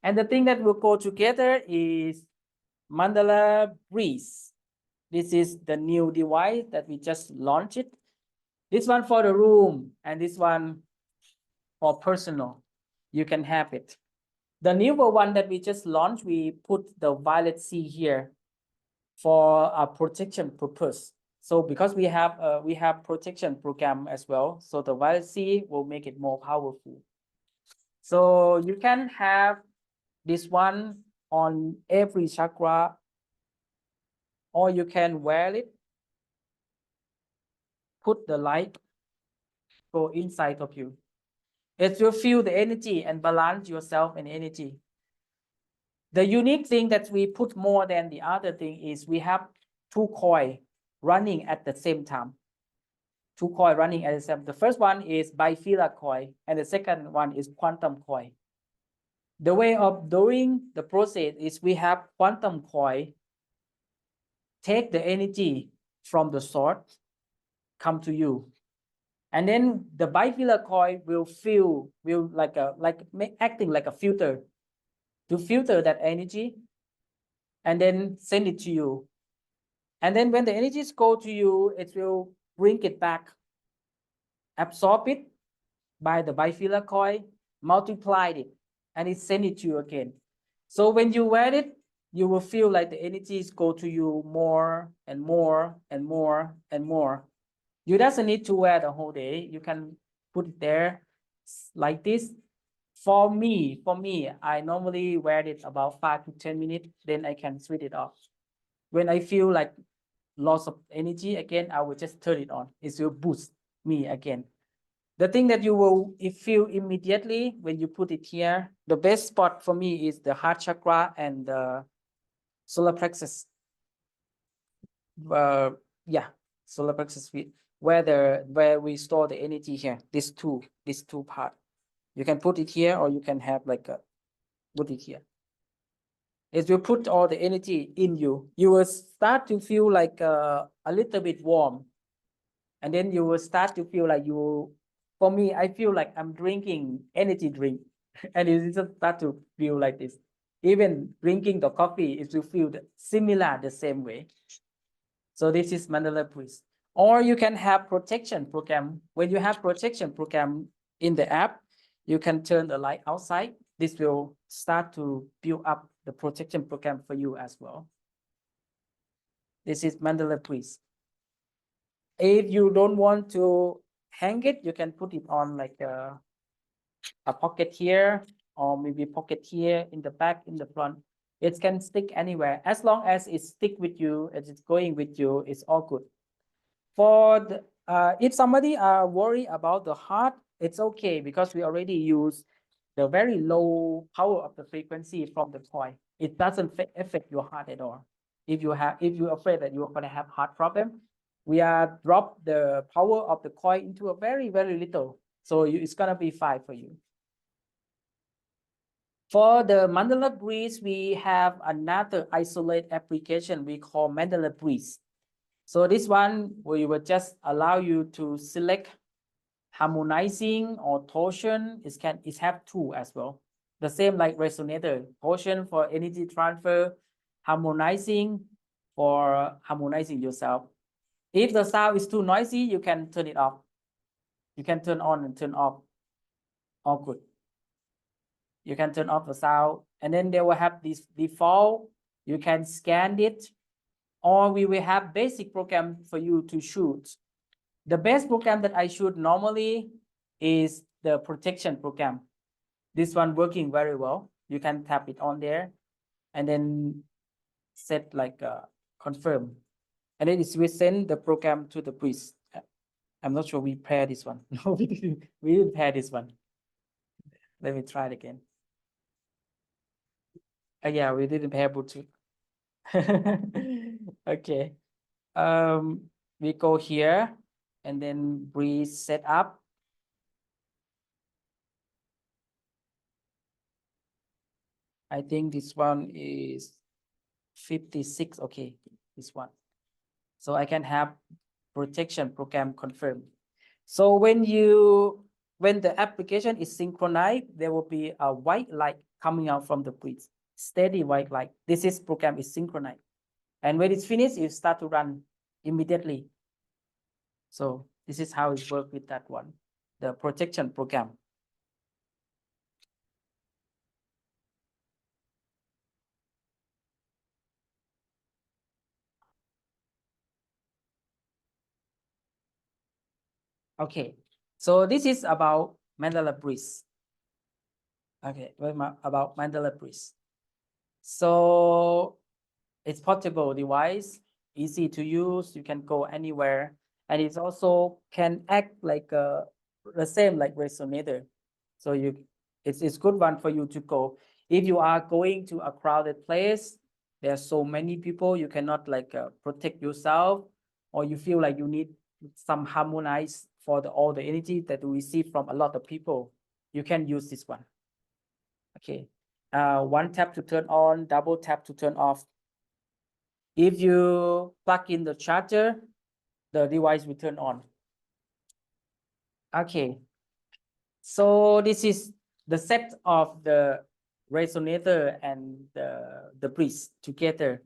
And the thing that will go together is Mandala Breeze. This is the new device that we just launched it. This one for the room and this one for personal. You can have it. The newer one that we just launched, we put the violet sea here for a protection purpose. So because we have protection program as well, so the violet sea will make it more powerful. So you can have this one on every chakra, or you can wear it, put the light, go inside of you. It will feel the energy and balance yourself and energy. The unique thing that we put more than the other thing is we have two coils running at the same time. Two coils running at the same time. The first one is bifilar coil and the second one is quantum coil. The way of doing the process is we have quantum coil take the energy from the source, come to you. And then the bifilar coil will acting like a filter to filter that energy and then send it to you. And then when the energies go to you, it will bring it back, absorb it by the bifilar coil, multiply it, and it send it to you again. So when you wear it, you will feel like the energies go to you more and more and more and more. You doesn't need to wear the whole day. You can put it there like this. For me, I normally wear it about 5 to 10 minutes, then I can switch it off. When I feel like loss of energy again, I will just turn it on. It will boost me again. The thing that you will feel immediately when you put it here, the best spot for me is the heart chakra and the solar plexus. Yeah, solar plexus where we store the energy here. These two part. You can put it here, or you can have like put it here. It will put all the energy in you. You will start to feel like a little bit warm, and then you will start to feel like you. For me, I feel like I'm drinking energy drink, and it just start to feel like this. Even drinking the coffee, it will feel similar the same way. So this is Mandala Breeze. Or you can have protection program. When you have protection program in the app, you can turn the light outside. This will start to build up the protection program for you as well. This is Mandala Breeze. If you don't want to hang it, you can put it on like a pocket here, or maybe pocket here in the back, in the front. It can stick anywhere. As long as it stick with you, as it's going with you, it's all good. For the, if somebody are worried about the heart, it's okay because we already use the very low power of the frequency from the coil. It doesn't affect your heart at all. If you're afraid that you're gonna have heart problem, we are drop the power of the coil into a very, very little. So it's gonna be fine for you. For the Mandala Breeze, we have another isolate application we call Mandala Breeze. So this one, we will just allow you to select harmonizing or torsion. It have two as well. The same like resonator, torsion for energy transfer, harmonizing for harmonizing yourself. If the sound is too noisy, you can turn it off. You can turn on and turn off. All good. You can turn off the sound, and then they will have this default. You can scan it, or we will have basic program for you to shoot. The best program that I shoot normally is the protection program. This one working very well. You can tap it on there and then set like confirm. And then it will send the program to the priest. I'm not sure we pair this one. No, we didn't pair this one. Let me try it again. Yeah, we didn't pair Bluetooth. Okay. We go here and then breathe set up. I think this one is 56. Okay, this one. So I can have protection program confirmed. So when the application is synchronized, there will be a white light coming out from the breath. Steady white light. This is program is synchronized. And when it's finished, you start to run immediately. So this is how it works with that one, the projection program. Okay, so this is about Mandala breeze. Okay, about Mandala breeze. So it's portable device, easy to use. You can go anywhere, and it also can act like the same like resonator. So it's good one for you to go. If you are going to a crowded place, there's so many people, you cannot like protect yourself, or you feel like you need some harmonize for all the energy that you receive from a lot of people. You can use this one. Okay, one tap to turn on, double tap to turn off. If you plug in the charger, the device will turn on. Okay, so this is the set of the resonator and the breeze together.